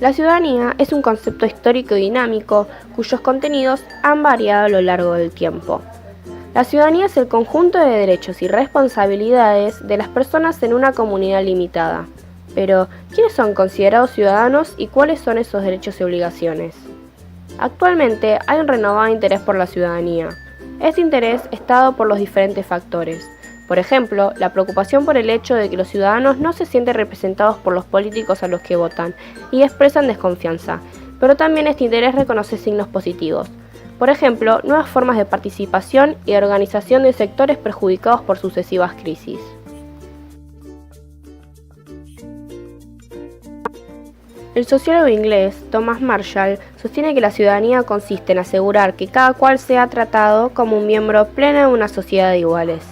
La ciudadanía es un concepto histórico y dinámico cuyos contenidos han variado a lo largo del tiempo. La ciudadanía es el conjunto de derechos y responsabilidades de las personas en una comunidad limitada. Pero, ¿quiénes son considerados ciudadanos y cuáles son esos derechos y obligaciones? Actualmente hay un renovado interés por la ciudadanía. Este interés está dado por los diferentes factores. Por ejemplo, la preocupación por el hecho de que los ciudadanos no se sienten representados por los políticos a los que votan y expresan desconfianza, pero también este interés reconoce signos positivos. Por ejemplo, nuevas formas de participación y de organización de sectores perjudicados por sucesivas crisis. El sociólogo inglés Thomas Marshall sostiene que la ciudadanía consiste en asegurar que cada cual sea tratado como un miembro pleno de una sociedad de iguales.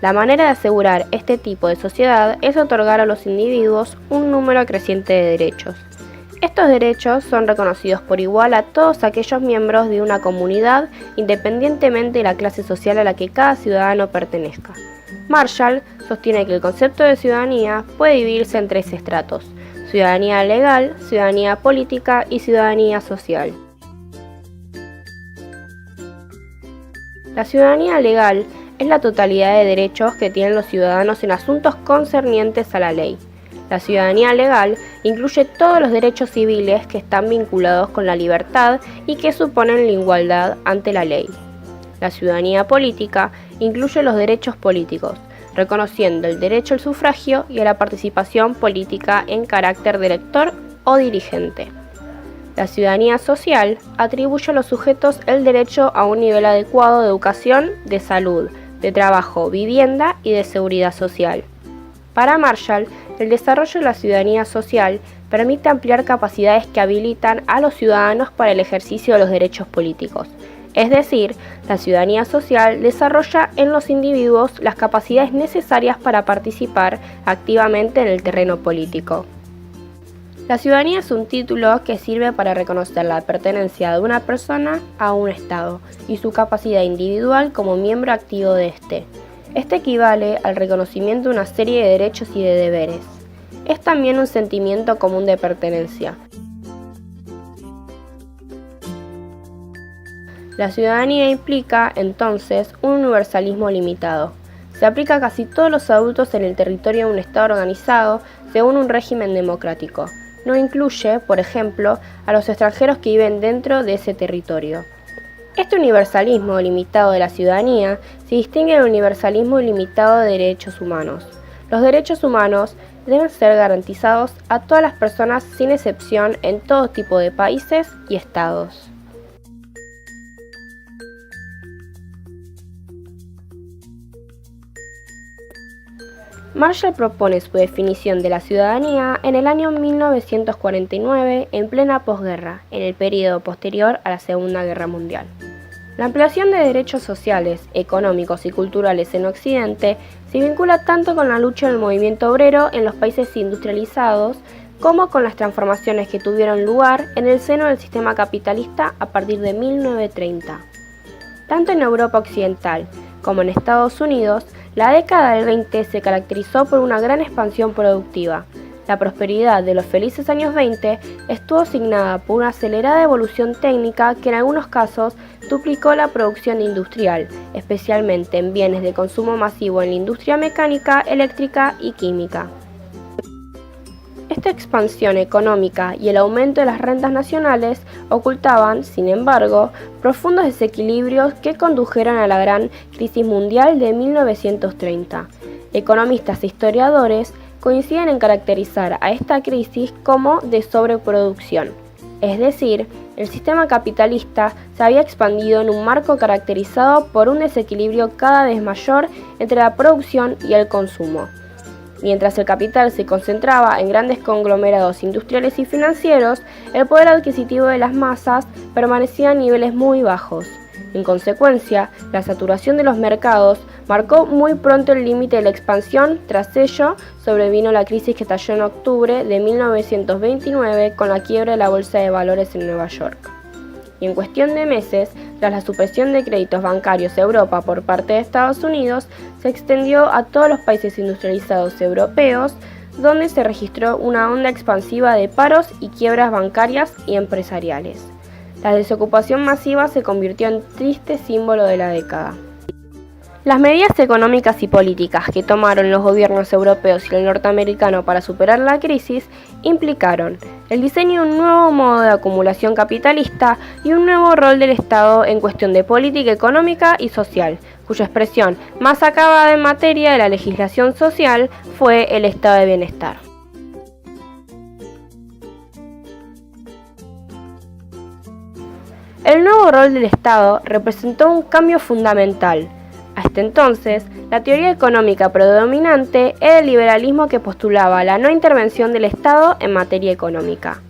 La manera de asegurar este tipo de sociedad es otorgar a los individuos un número creciente de derechos. Estos derechos son reconocidos por igual a todos aquellos miembros de una comunidad, independientemente de la clase social a la que cada ciudadano pertenezca. Marshall sostiene que el concepto de ciudadanía puede dividirse en tres estratos: ciudadanía legal, ciudadanía política y ciudadanía social. La ciudadanía legal es la totalidad de derechos que tienen los ciudadanos en asuntos concernientes a la ley. La ciudadanía legal incluye todos los derechos civiles que están vinculados con la libertad y que suponen la igualdad ante la ley. La ciudadanía política incluye los derechos políticos, reconociendo el derecho al sufragio y a la participación política en carácter de elector o dirigente. La ciudadanía social atribuye a los sujetos el derecho a un nivel adecuado de educación, de salud, de trabajo, vivienda y de seguridad social. Para Marshall, el desarrollo de la ciudadanía social permite ampliar capacidades que habilitan a los ciudadanos para el ejercicio de los derechos políticos. Es decir, la ciudadanía social desarrolla en los individuos las capacidades necesarias para participar activamente en el terreno político. La ciudadanía es un título que sirve para reconocer la pertenencia de una persona a un Estado y su capacidad individual como miembro activo de éste. Este equivale al reconocimiento de una serie de derechos y de deberes. Es también un sentimiento común de pertenencia. La ciudadanía implica, entonces, un universalismo limitado. Se aplica a casi todos los adultos en el territorio de un Estado organizado según un régimen democrático. No incluye, por ejemplo, a los extranjeros que viven dentro de ese territorio. Este universalismo limitado de la ciudadanía se distingue del universalismo ilimitado de derechos humanos. Los derechos humanos deben ser garantizados a todas las personas sin excepción en todo tipo de países y estados. Marshall propone su definición de la ciudadanía en el año 1949, en plena posguerra, en el período posterior a la Segunda Guerra Mundial. La ampliación de derechos sociales, económicos y culturales en Occidente se vincula tanto con la lucha del movimiento obrero en los países industrializados como con las transformaciones que tuvieron lugar en el seno del sistema capitalista a partir de 1930. Tanto en Europa Occidental como en Estados Unidos, la década del 20 se caracterizó por una gran expansión productiva. La prosperidad de los felices años 20 estuvo signada por una acelerada evolución técnica que en algunos casos duplicó la producción industrial, especialmente en bienes de consumo masivo en la industria mecánica, eléctrica y química. Esta expansión económica y el aumento de las rentas nacionales ocultaban, sin embargo, profundos desequilibrios que condujeron a la gran crisis mundial de 1930. Economistas e historiadores coinciden en caracterizar a esta crisis como de sobreproducción, es decir, el sistema capitalista se había expandido en un marco caracterizado por un desequilibrio cada vez mayor entre la producción y el consumo. Mientras el capital se concentraba en grandes conglomerados industriales y financieros, el poder adquisitivo de las masas permanecía a niveles muy bajos. En consecuencia, la saturación de los mercados marcó muy pronto el límite de la expansión. Tras ello, sobrevino la crisis que estalló en octubre de 1929 con la quiebra de la Bolsa de Valores en Nueva York. Y en cuestión de meses, tras la supresión de créditos bancarios a Europa por parte de Estados Unidos, se extendió a todos los países industrializados europeos, donde se registró una onda expansiva de paros y quiebras bancarias y empresariales. La desocupación masiva se convirtió en triste símbolo de la década. Las medidas económicas y políticas que tomaron los gobiernos europeos y el norteamericano para superar la crisis implicaron el diseño de un nuevo modo de acumulación capitalista y un nuevo rol del Estado en cuestión de política económica y social, cuya expresión más acabada en materia de la legislación social fue el estado de bienestar. El nuevo rol del Estado representó un cambio fundamental. Hasta entonces, la teoría económica predominante era el liberalismo que postulaba la no intervención del Estado en materia económica.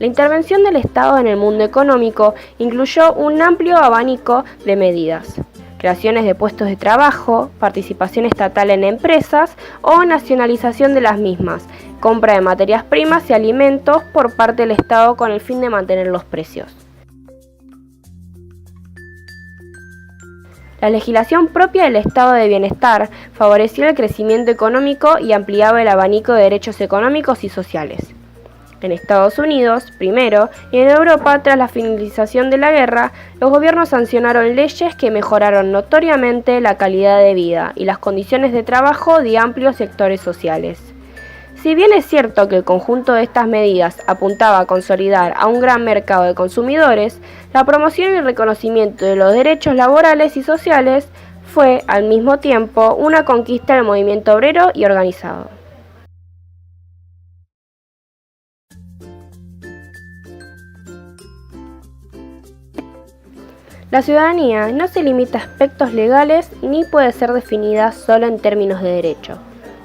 La intervención del Estado en el mundo económico incluyó un amplio abanico de medidas: creaciones de puestos de trabajo, participación estatal en empresas o nacionalización de las mismas, compra de materias primas y alimentos por parte del Estado con el fin de mantener los precios. La legislación propia del estado de bienestar favoreció el crecimiento económico y ampliaba el abanico de derechos económicos y sociales. En Estados Unidos, primero, y en Europa, tras la finalización de la guerra, los gobiernos sancionaron leyes que mejoraron notoriamente la calidad de vida y las condiciones de trabajo de amplios sectores sociales. Si bien es cierto que el conjunto de estas medidas apuntaba a consolidar a un gran mercado de consumidores, la promoción y reconocimiento de los derechos laborales y sociales fue, al mismo tiempo, una conquista del movimiento obrero y organizado. La ciudadanía no se limita a aspectos legales ni puede ser definida solo en términos de derecho.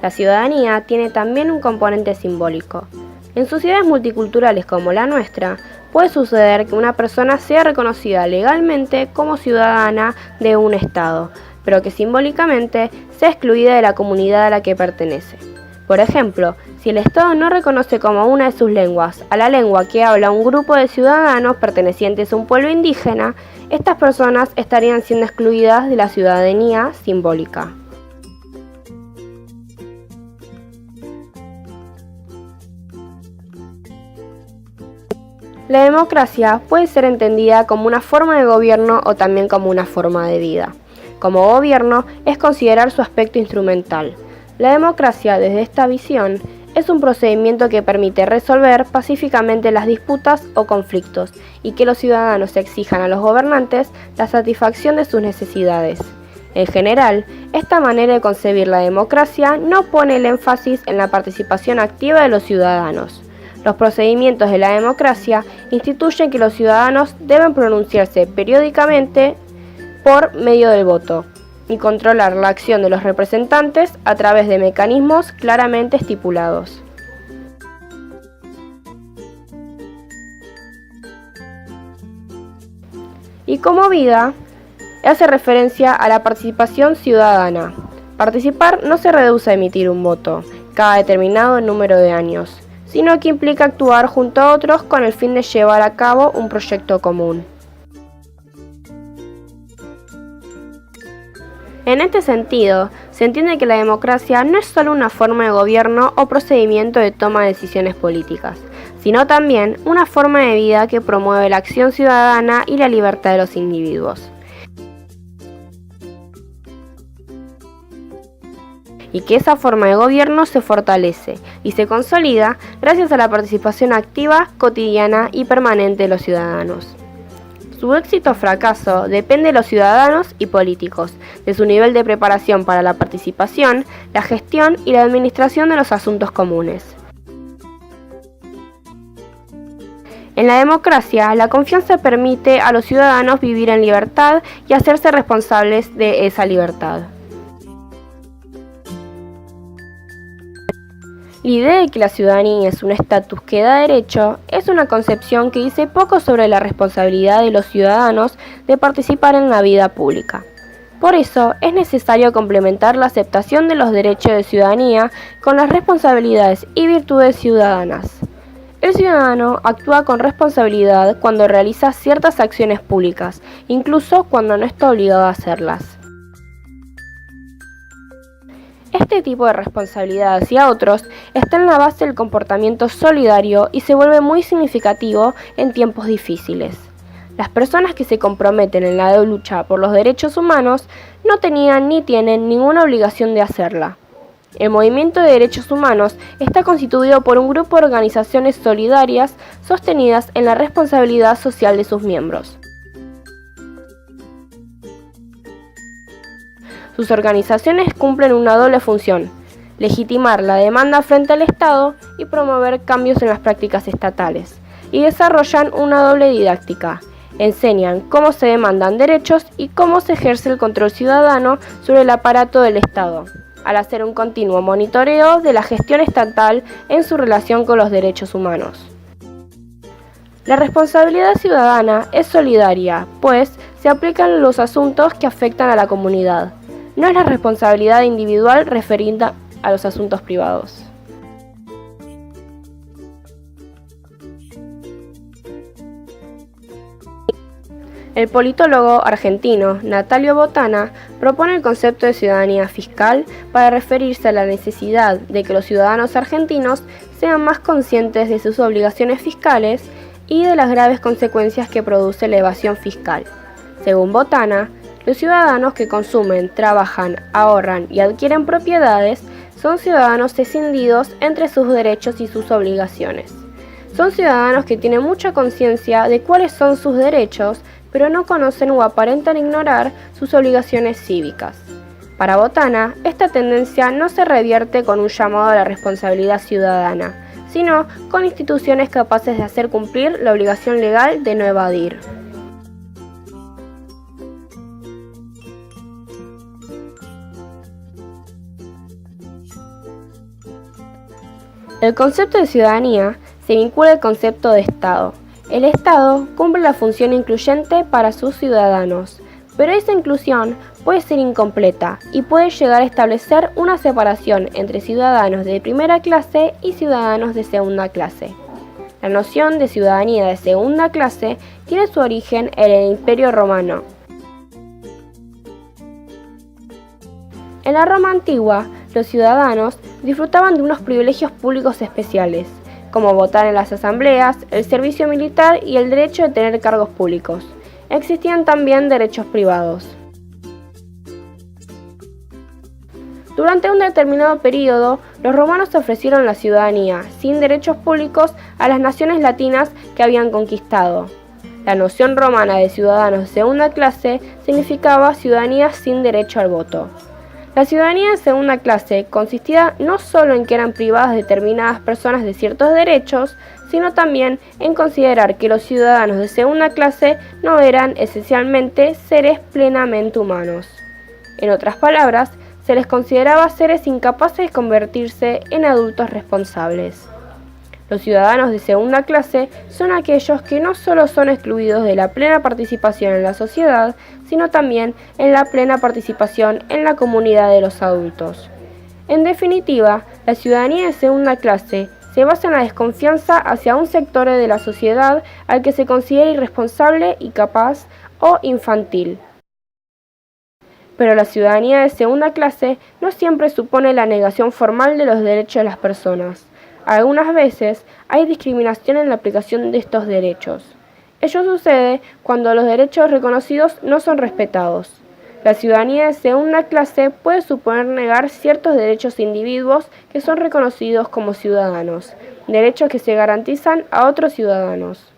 La ciudadanía tiene también un componente simbólico. En sociedades multiculturales como la nuestra, puede suceder que una persona sea reconocida legalmente como ciudadana de un Estado, pero que simbólicamente sea excluida de la comunidad a la que pertenece. Por ejemplo, si el Estado no reconoce como una de sus lenguas a la lengua que habla un grupo de ciudadanos pertenecientes a un pueblo indígena, estas personas estarían siendo excluidas de la ciudadanía simbólica. La democracia puede ser entendida como una forma de gobierno o también como una forma de vida. Como gobierno es considerar su aspecto instrumental. La democracia, desde esta visión, es un procedimiento que permite resolver pacíficamente las disputas o conflictos y que los ciudadanos exijan a los gobernantes la satisfacción de sus necesidades. En general, esta manera de concebir la democracia no pone el énfasis en la participación activa de los ciudadanos. Los procedimientos de la democracia instituyen que los ciudadanos deben pronunciarse periódicamente por medio del voto y controlar la acción de los representantes a través de mecanismos claramente estipulados. Y como vida, hace referencia a la participación ciudadana. Participar no se reduce a emitir un voto cada determinado número de años, sino que implica actuar junto a otros con el fin de llevar a cabo un proyecto común. En este sentido, se entiende que la democracia no es solo una forma de gobierno o procedimiento de toma de decisiones políticas, sino también una forma de vida que promueve la acción ciudadana y la libertad de los individuos. Y que esa forma de gobierno se fortalece y se consolida gracias a la participación activa, cotidiana y permanente de los ciudadanos. Su éxito o fracaso depende de los ciudadanos y políticos, de su nivel de preparación para la participación, la gestión y la administración de los asuntos comunes. En la democracia, la confianza permite a los ciudadanos vivir en libertad y hacerse responsables de esa libertad. La idea de que la ciudadanía es un estatus que da derecho es una concepción que dice poco sobre la responsabilidad de los ciudadanos de participar en la vida pública. Por eso, es necesario complementar la aceptación de los derechos de ciudadanía con las responsabilidades y virtudes ciudadanas. El ciudadano actúa con responsabilidad cuando realiza ciertas acciones públicas, incluso cuando no está obligado a hacerlas. Este tipo de responsabilidad hacia otros está en la base del comportamiento solidario y se vuelve muy significativo en tiempos difíciles. Las personas que se comprometen en la lucha por los derechos humanos no tenían ni tienen ninguna obligación de hacerla. El movimiento de derechos humanos está constituido por un grupo de organizaciones solidarias sostenidas en la responsabilidad social de sus miembros. Sus organizaciones cumplen una doble función: legitimar la demanda frente al Estado y promover cambios en las prácticas estatales, y desarrollan una doble didáctica. Enseñan cómo se demandan derechos y cómo se ejerce el control ciudadano sobre el aparato del Estado, al hacer un continuo monitoreo de la gestión estatal en su relación con los derechos humanos. La responsabilidad ciudadana es solidaria, pues se aplican los asuntos que afectan a la comunidad. No es la responsabilidad individual referida a los asuntos privados. El politólogo argentino Natalio Botana propone el concepto de ciudadanía fiscal para referirse a la necesidad de que los ciudadanos argentinos sean más conscientes de sus obligaciones fiscales y de las graves consecuencias que produce la evasión fiscal. Según Botana, los ciudadanos que consumen, trabajan, ahorran y adquieren propiedades son ciudadanos escindidos entre sus derechos y sus obligaciones. Son ciudadanos que tienen mucha conciencia de cuáles son sus derechos, pero no conocen o aparentan ignorar sus obligaciones cívicas. Para Botana, esta tendencia no se revierte con un llamado a la responsabilidad ciudadana, sino con instituciones capaces de hacer cumplir la obligación legal de no evadir. El concepto de ciudadanía se vincula al concepto de Estado. El Estado cumple la función incluyente para sus ciudadanos, pero esa inclusión puede ser incompleta y puede llegar a establecer una separación entre ciudadanos de primera clase y ciudadanos de segunda clase. La noción de ciudadanía de segunda clase tiene su origen en el Imperio Romano. En la Roma antigua, los ciudadanos disfrutaban de unos privilegios públicos especiales, como votar en las asambleas, el servicio militar y el derecho de tener cargos públicos. Existían también derechos privados. Durante un determinado periodo, los romanos ofrecieron la ciudadanía sin derechos públicos a las naciones latinas que habían conquistado. La noción romana de ciudadanos de segunda clase significaba ciudadanía sin derecho al voto. La ciudadanía de segunda clase consistía no solo en que eran privadas determinadas personas de ciertos derechos, sino también en considerar que los ciudadanos de segunda clase no eran esencialmente seres plenamente humanos. En otras palabras, se les consideraba seres incapaces de convertirse en adultos responsables. Los ciudadanos de segunda clase son aquellos que no solo son excluidos de la plena participación en la sociedad, sino también en la plena participación en la comunidad de los adultos. En definitiva, la ciudadanía de segunda clase se basa en la desconfianza hacia un sector de la sociedad al que se considera irresponsable, incapaz o infantil. Pero la ciudadanía de segunda clase no siempre supone la negación formal de los derechos de las personas. Algunas veces hay discriminación en la aplicación de estos derechos. Ello sucede cuando los derechos reconocidos no son respetados. La ciudadanía de segunda clase puede suponer negar ciertos derechos a individuos que son reconocidos como ciudadanos, derechos que se garantizan a otros ciudadanos.